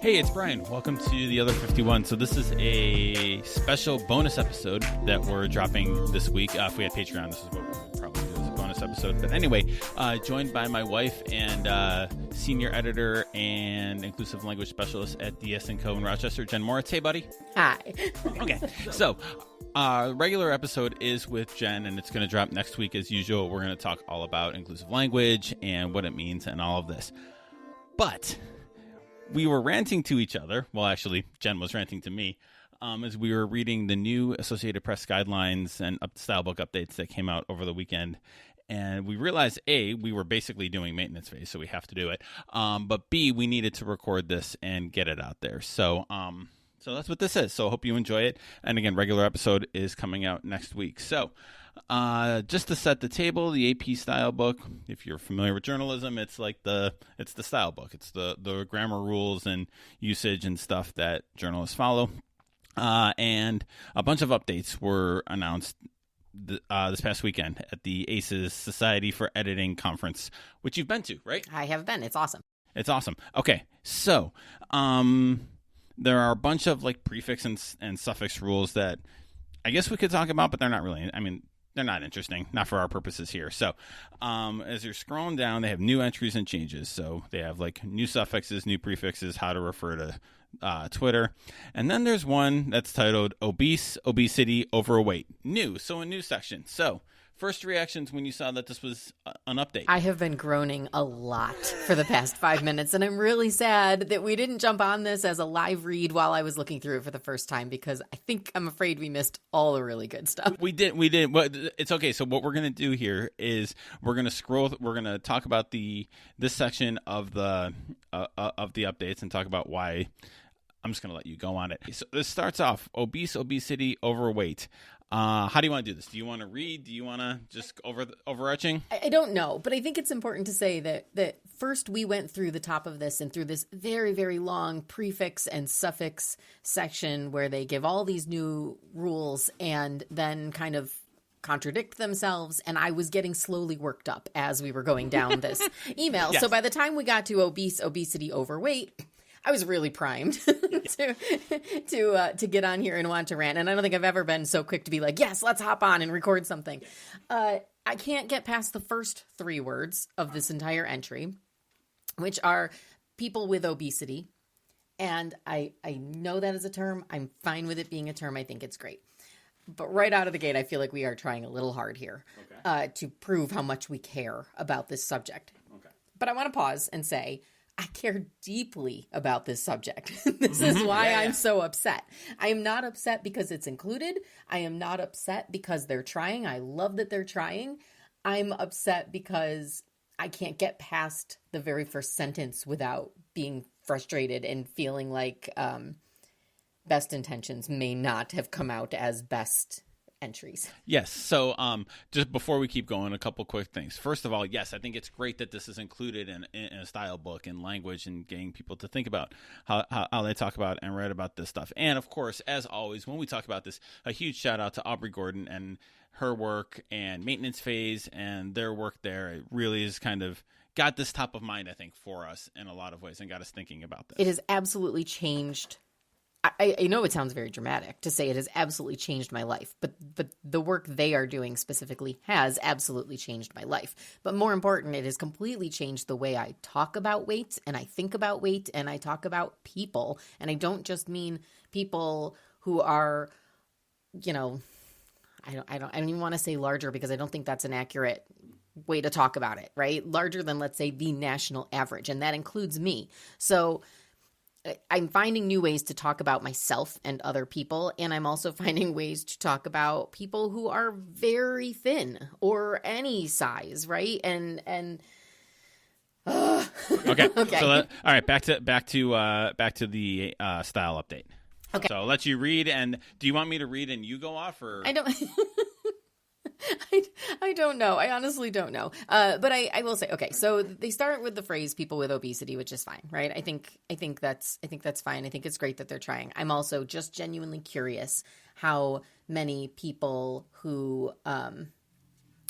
Hey, it's Brian. Welcome to The Other 51. So this is a special bonus episode that we're dropping this week. If we had Patreon, this is what we would probably do as a bonus episode. But anyway, joined by my wife and senior editor and inclusive language specialist at DS & Co. in Rochester, Jen Moritz. Hey, buddy. Hi. Okay, so regular episode is with Jen, and it's going to drop next week as usual. We're going to talk all about inclusive language and what it means and all of this. But we were ranting to each other. Well, actually, Jen was ranting to me as we were reading the new Associated Press guidelines and style book updates that came out over the weekend. And we realized, A, we were basically doing maintenance phase, so we have to do it. But B, we needed to record this and get it out there. So that's what this is. So I hope you enjoy it. And again, regular episode is coming out next week. So just to set the table, the AP style book, if you're familiar with journalism, it's the style book. It's the grammar rules and usage and stuff that journalists follow. And a bunch of updates were announced this past weekend at the ACES Society for Editing Conference, which you've been to, right? I have been. It's awesome. It's awesome. Okay, so there are a bunch of prefix and suffix rules that I guess we could talk about, but they're not really. I mean, they're not interesting, not for our purposes here. So as you're scrolling down, they have new entries and changes. So they have new suffixes, new prefixes, how to refer to Twitter. And then there's one that's titled obese, obesity, overweight. New. So a new section. So first reactions when you saw that this was an update. I have been groaning a lot for the past 5 minutes, and I'm really sad that we didn't jump on this as a live read while I was looking through it for the first time, because I'm afraid we missed all the really good stuff. We did. But it's okay. So what we're going to do here is we're going to talk about this section of the updates and talk about why. I'm just going to let you go on it. So this starts off obese, obesity, overweight. How do you want to do this? Do you want to read? Do you want to just overarching? I don't know, but I think it's important to say that first we went through the top of this and through this very, very long prefix and suffix section where they give all these new rules and then kind of contradict themselves, and I was getting slowly worked up as we were going down this email. Yes. So by the time we got to obese, obesity, overweight, I was really primed to get on here and want to rant. And I don't think I've ever been so quick to be like, yes, let's hop on and record something. I can't get past the first 3 words of this entire entry, which are people with obesity. And I know that is a term. I'm fine with it being a term. I think it's great. But right out of the gate, I feel like we are trying a little hard here to prove how much we care about this subject. Okay. But I want to pause and say, I care deeply about this subject. This is why I'm so upset. I am not upset because it's included. I am not upset because they're trying. I love that they're trying. I'm upset because I can't get past the very first sentence without being frustrated and feeling like best intentions may not have come out as best entries. Yes. So just before we keep going, a couple quick things. First of all, yes, I think it's great that this is included in a style book and language and getting people to think about how they talk about and write about this stuff. And of course, as always, when we talk about this, a huge shout out to Aubrey Gordon and her work and maintenance phase and their work there. It really is kind of got this top of mind, I think, for us in a lot of ways and got us thinking about this. It has absolutely changed. I know it sounds very dramatic to say it has absolutely changed my life, but the work they are doing specifically has absolutely changed my life. But more important, it has completely changed the way I talk about weight and I think about weight and I talk about people. And I don't just mean people who are, I don't even want to say larger because I don't think that's an accurate way to talk about it, right? Larger than, let's say, the national average, and that includes me. So I'm finding new ways to talk about myself and other people, and I'm also finding ways to talk about people who are very thin or any size, right? And okay. So all right, back to the style update. Okay. So I'll let you read, and do you want me to read and you go off, or I don't. I don't know. I honestly don't know. But I will say, okay, so they start with the phrase people with obesity, which is fine, right? I think that's fine. I think it's great that they're trying. I'm also just genuinely curious how many people who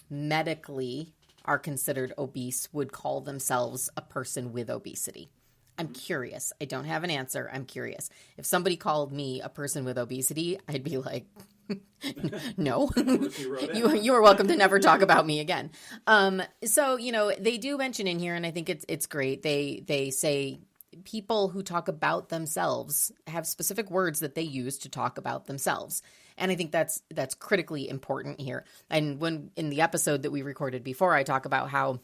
medically are considered obese would call themselves a person with obesity. I'm curious. I don't have an answer. I'm curious. If somebody called me a person with obesity, I'd be like, no, you are welcome to never talk about me again. So, they do mention in here, and I think it's great. They say people who talk about themselves have specific words that they use to talk about themselves. And I think that's critically important here. And when in the episode that we recorded before, I talk about how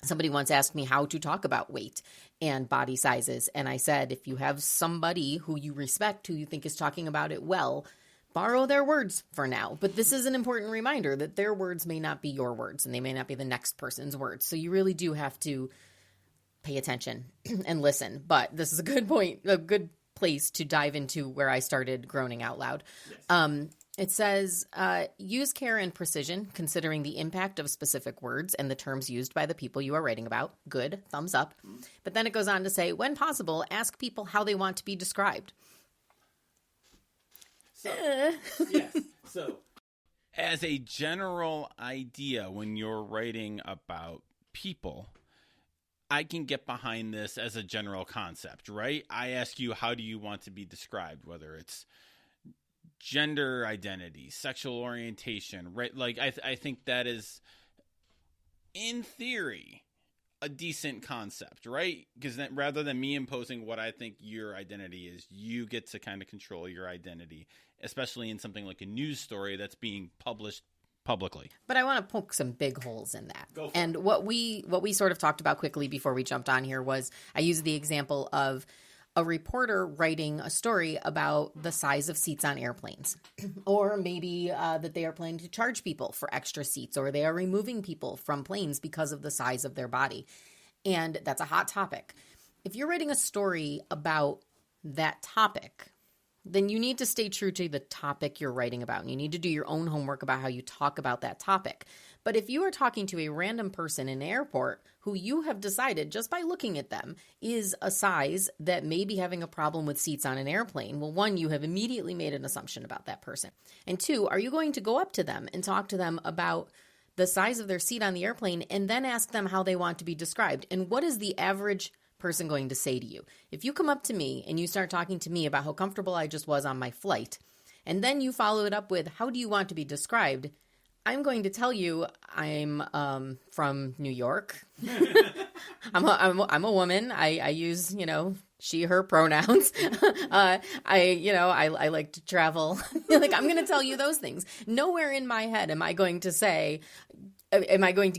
somebody once asked me how to talk about weight and body sizes. And I said, if you have somebody who you respect, who you think is talking about it well, borrow their words for now. But this is an important reminder that their words may not be your words and they may not be the next person's words. So you really do have to pay attention and listen. But this is a good point, a good place to dive into where I started groaning out loud. Yes. It says, use care and precision, considering the impact of specific words and the terms used by the people you are writing about. Good, thumbs up. But then it goes on to say, when possible, ask people how they want to be described. So, yes. So, as a general idea, when you're writing about people, I can get behind this as a general concept, right? I ask you, how do you want to be described? Whether it's gender identity, sexual orientation, right? Like, I think that is, in theory, a decent concept, right? Because then, rather than me imposing what I think your identity is, you get to kind of control your identity, especially in something like a news story that's being published publicly. But I want to poke some big holes in that. And what we sort of talked about quickly before we jumped on here was, I used the example of a reporter writing a story about the size of seats on airplanes, or maybe that they are planning to charge people for extra seats, or they are removing people from planes because of the size of their body. And that's a hot topic. If you're writing a story about that topic, then you need to stay true to the topic you're writing about. And you need to do your own homework about how you talk about that topic. But if you are talking to a random person in an airport who you have decided just by looking at them is a size that may be having a problem with seats on an airplane, well, one, you have immediately made an assumption about that person. And two, are you going to go up to them and talk to them about the size of their seat on the airplane and then ask them how they want to be described? And what is the average person going to say to you? If you come up to me and you start talking to me about how comfortable I just was on my flight, and then you follow it up with, how do you want to be described? I'm going to tell you I'm from New York. I'm a woman. I use, she, her pronouns. I like to travel. Like, I'm going to tell you those things. Nowhere in my head am I going to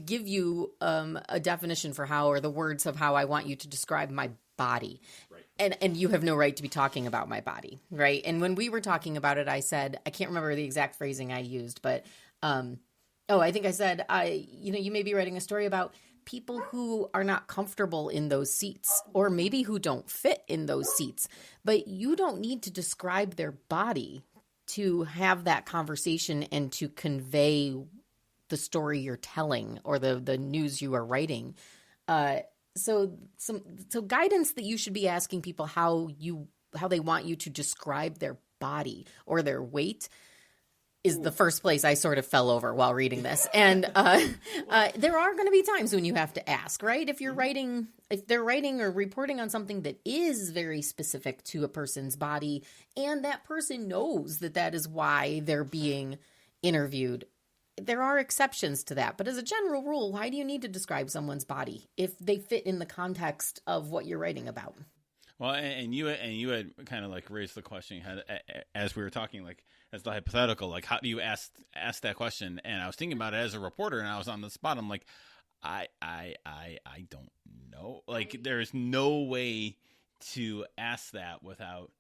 give you a definition for how, or the words of how I want you to describe my body. Right. And you have no right to be talking about my body, right? And when we were talking about it, I said, I can't remember the exact phrasing I used, but I think I said, you may be writing a story about people who are not comfortable in those seats, or maybe who don't fit in those seats, but you don't need to describe their body to have that conversation and to convey the story you're telling or the news you are writing. So guidance that you should be asking people how they want you to describe their body or their weight is the first place I sort of fell over while reading this. And there are going to be times when you have to ask, right? If they're writing or reporting on something that is very specific to a person's body, and that person knows that is why they're being interviewed, there are exceptions to that. But as a general rule, why do you need to describe someone's body if they fit in the context of what you're writing about? Well, and you had kind of like raised the question as we were talking, like as the hypothetical, like how do you ask that question? And I was thinking about it as a reporter, and I was on the spot. I'm like, I don't know. Like, there's no way to ask that without.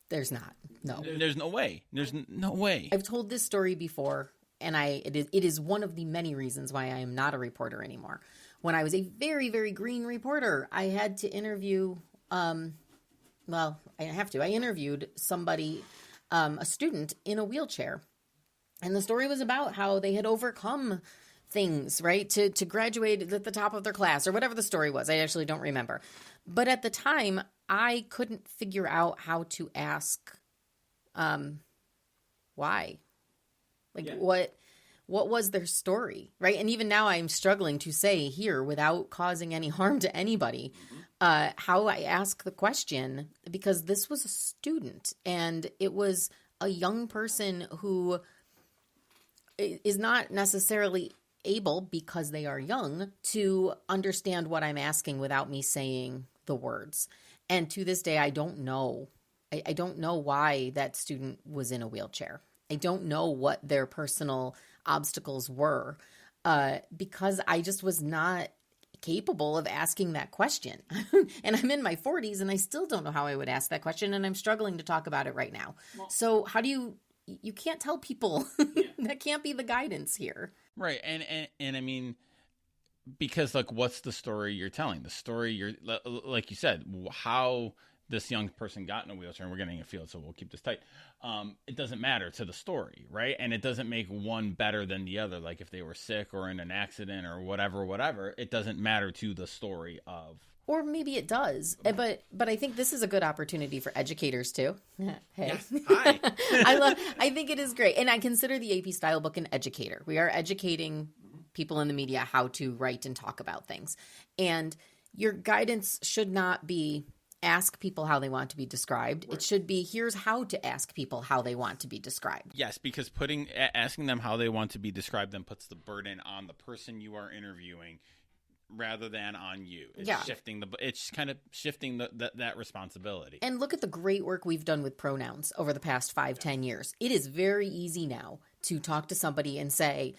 There's not. No. There's no way. There's no way. I've told this story before, and it is one of the many reasons why I am not a reporter anymore. When I was a very, very green reporter, I had to interview. I interviewed somebody, a student in a wheelchair. And the story was about how they had overcome things, right, to graduate at the top of their class, or whatever the story was. I actually don't remember. But at the time, I couldn't figure out how to ask why. Like, what was their story, right? And even now I'm struggling to say here without causing any harm to anybody, how I ask the question, because this was a student and it was a young person who is not necessarily able, because they are young, to understand what I'm asking without me saying the words. And to this day, I don't know. I don't know why that student was in a wheelchair. I don't know what their personal obstacles were, because I just was not capable of asking that question. And I'm in my 40s and I still don't know how I would ask that question, and I'm struggling to talk about it right now. So how do you can't tell people that can't be the guidance here. Right. And I mean, because like, what's the story you're telling? The story you're, like you said, how this young person got in a wheelchair, and we're getting a field, so we'll keep this tight. It doesn't matter to the story, right? And it doesn't make one better than the other. Like if they were sick or in an accident or whatever, it doesn't matter to the story of. Or maybe it does, but I think this is a good opportunity for educators too. Hey, yes. Hi. I think it is great, and I consider the AP Style Book an educator. We are educating people in the media how to write and talk about things, and your guidance should not be ask people how they want to be described. Right. It should be, here's how to ask people how they want to be described. Yes, because asking them how they want to be described then puts the burden on the person you are interviewing, rather than on you. It's kind of shifting that responsibility. And look at the great work we've done with pronouns over the past 5-10 years. It is very easy now to talk to somebody and say,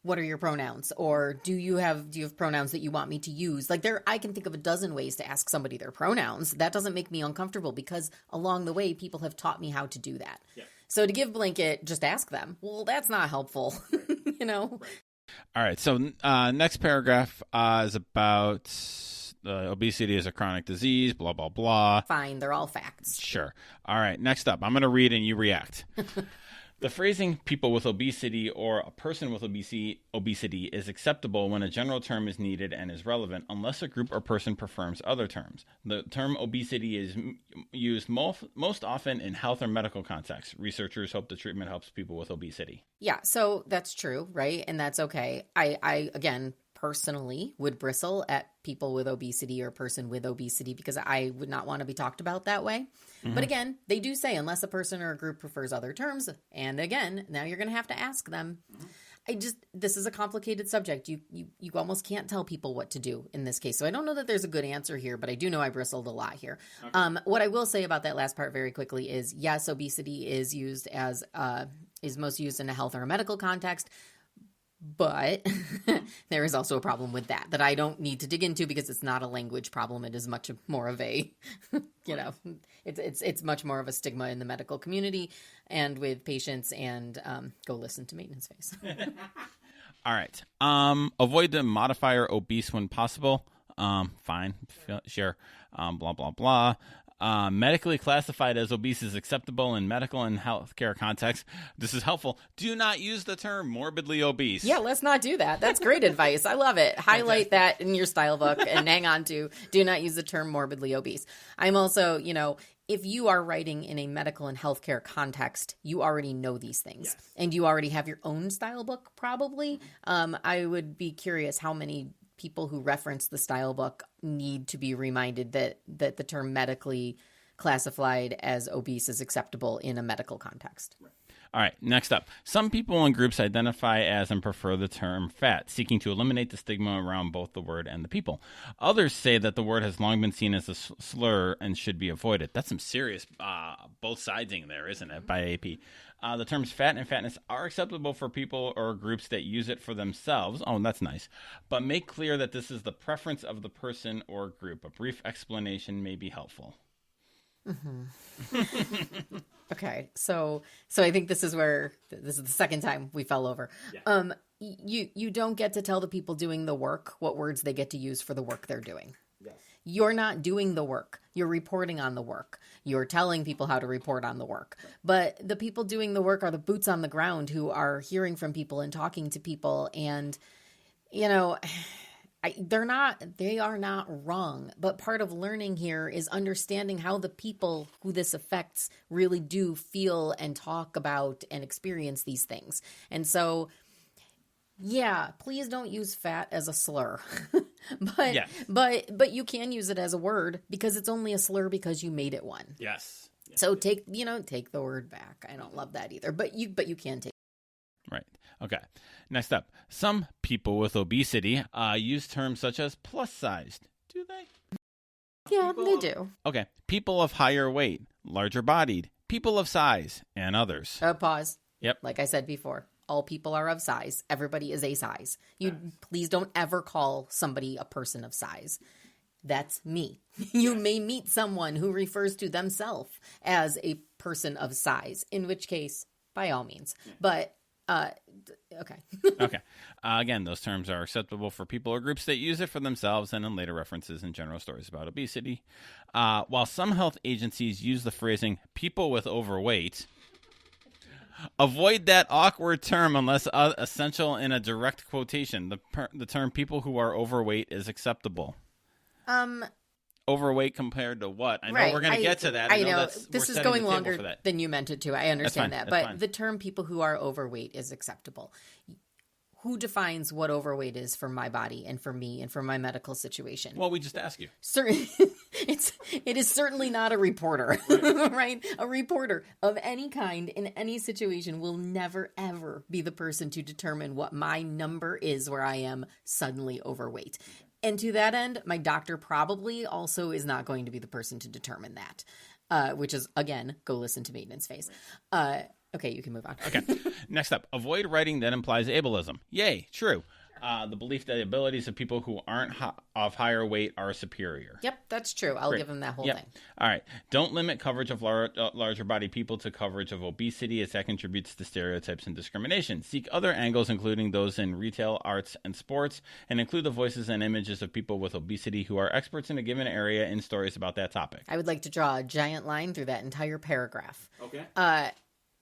what are your pronouns? Or do you have pronouns that you want me to use? Like I can think of a dozen ways to ask somebody their pronouns. That doesn't make me uncomfortable, because along the way, people have taught me how to do that. Yeah. So to give blanket, just ask them. Well, that's not helpful, you know? Right. All right. So next paragraph is about obesity is a chronic disease, blah, blah, blah. Fine. They're all facts. Sure. All right. Next up, I'm going to read and you react. The phrasing people with obesity or a person with obesity is acceptable when a general term is needed and is relevant, unless a group or person prefers other terms. The term obesity is used most often in health or medical contexts. Researchers hope the treatment helps people with obesity. Yeah, so that's true, right? And that's okay. I again, personally would bristle at people with obesity or person with obesity, because I would not want to be talked about that way. Mm-hmm. But again, they do say unless a person or a group prefers other terms. And again, now you're going to have to ask them. Mm-hmm. This is a complicated subject. You almost can't tell people what to do in this case. So I don't know that there's a good answer here, but I do know I bristled a lot here. Okay. What I will say about that last part very quickly is, yes, obesity is used as, is most used in a health or a medical context. But there is also a problem with that I don't need to dig into, because it's not a language problem. It is much more of a, it's much more of a stigma in the medical community and with patients, and go listen to Maintenance Phase. All right. Avoid the modifier obese when possible. Fine. Sure. Blah, blah, blah. Medically classified as obese is acceptable in medical and healthcare contexts. This is helpful. Do not use the term morbidly obese. Yeah, let's not do that. That's great advice. I love it. Highlight that in your style book and hang on to, do not use the term morbidly obese. I'm also, if you are writing in a medical and healthcare context, you already know these things. Yes. And you already have your own style book, probably. I would be curious how many people who reference the style book need to be reminded that the term medically classified as obese is acceptable in a medical context. All right, next up. Some people and groups identify as and prefer the term fat, seeking to eliminate the stigma around both the word and the people. Others say that the word has long been seen as a slur and should be avoided. That's some serious both siding there, isn't it, by AP? The terms fat and fatness are acceptable for people or groups that use it for themselves. Oh, that's nice. But make clear that this is the preference of the person or group. A brief explanation may be helpful. Mm-hmm. Okay, so I think this is the second time we fell over. Yeah. You don't get to tell the people doing the work what words they get to use for the work they're doing. Yes. You're not doing the work. You're reporting on the work. You're telling people how to report on the work. But the people doing the work are the boots on the ground who are hearing from people and talking to people. And, they are not wrong. But part of learning here is understanding how the people who this affects really do feel and talk about and experience these things. And so Yeah, please don't use fat as a slur. but Yes. but you can use it as a word because it's only a slur because you made it one. Yes. So take the word back. I don't love that either. But you can take. Right. Okay. Next up, some people with obesity use terms such as plus sized. Do they? Yeah, they do. Okay. People of higher weight, larger bodied, people of size, and others. Pause. Yep. Like I said before, all people are of size. Everybody is a size. Please don't ever call somebody a person of size. That's me. You may meet someone who refers to themselves as a person of size, in which case, by all means. But, okay. Okay. Again, those terms are acceptable for people or groups that use it for themselves and in later references in general stories about obesity. While some health agencies use the phrasing people with overweight, avoid that awkward term unless essential in a direct quotation. The term people who are overweight is acceptable. Overweight compared to what? I know we're going to get to that. I know this is going longer than you meant it to. I understand that. But fine. The term people who are overweight is acceptable. Who defines what overweight is for my body and for me and for my medical situation? Well, we just ask you. It is certainly not a reporter, right? A reporter of any kind in any situation will never, ever be the person to determine what my number is where I am suddenly overweight. And to that end, my doctor probably also is not going to be the person to determine that, which is, again, go listen to Maintenance Phase. Okay, you can move on. Okay. Next up, avoid writing that implies ableism. Yay, true. The belief that the abilities of people who aren't of higher weight are superior. Yep, that's true. I'll give them that whole thing. All right. Don't limit coverage of larger body people to coverage of obesity, as that contributes to stereotypes and discrimination. Seek other angles, including those in retail, arts, and sports, and include the voices and images of people with obesity who are experts in a given area in stories about that topic. I would like to draw a giant line through that entire paragraph. Okay.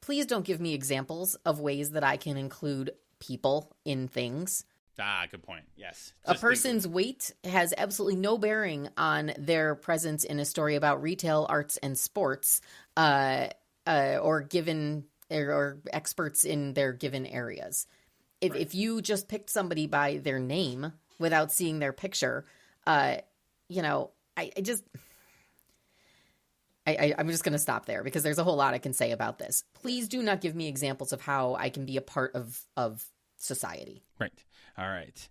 Please don't give me examples of ways that I can include people in things. Good point. Yes. A person's weight has absolutely no bearing on their presence in a story about retail, arts, and sports, or experts in their given areas. If you just picked somebody by their name without seeing their picture, I'm just going to stop there because there's a whole lot I can say about this. Please do not give me examples of how I can be a part of society. Right. All right.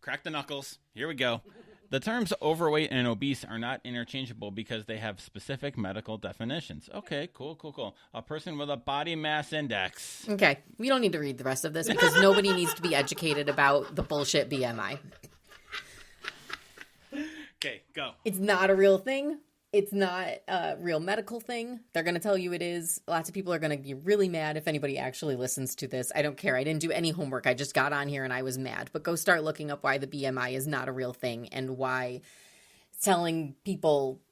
Crack the knuckles. Here we go. The terms overweight and obese are not interchangeable because they have specific medical definitions. Okay, cool. A person with a body mass index. Okay. We don't need to read the rest of this because nobody needs to be educated about the bullshit BMI. Okay, go. It's not a real thing. It's not a real medical thing. They're going to tell you it is. Lots of people are going to be really mad if anybody actually listens to this. I don't care. I didn't do any homework. I just got on here and I was mad. But go start looking up why the BMI is not a real thing and why telling people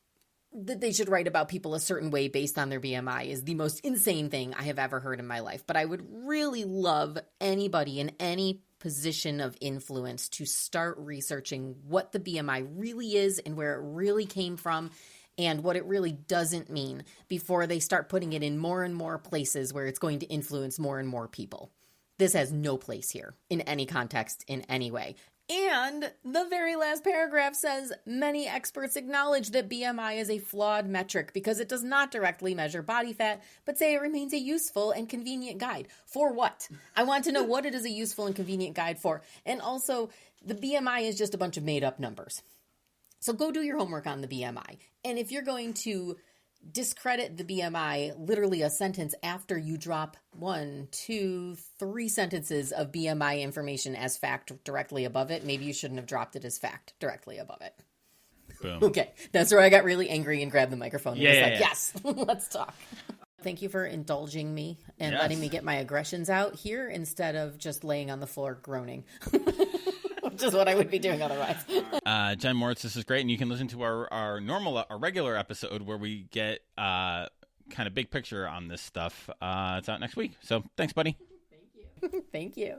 that they should write about people a certain way based on their BMI is the most insane thing I have ever heard in my life. But I would really love anybody in any position of influence to start researching what the BMI really is and where it really came from and what it really doesn't mean before they start putting it in more and more places where it's going to influence more and more people. This has no place here in any context, in any way. And the very last paragraph says, many experts acknowledge that BMI is a flawed metric because it does not directly measure body fat, but say it remains a useful and convenient guide. For what? I want to know what it is a useful and convenient guide for. And also, the BMI is just a bunch of made-up numbers. So go do your homework on the BMI. And if you're going to discredit the BMI, literally a sentence after you drop 1, 2, 3 sentences of BMI information as fact directly above it, maybe you shouldn't have dropped it as fact directly above it. Boom. Okay, that's where I got really angry and grabbed the microphone. And yes, let's talk. Thank you for indulging me and letting me get my aggressions out here instead of just laying on the floor groaning. Which is what I would be doing otherwise. Jen Moritz, this is great. And you can listen to our regular episode where we get kind of big picture on this stuff. It's out next week. So thanks, buddy. Thank you. Thank you.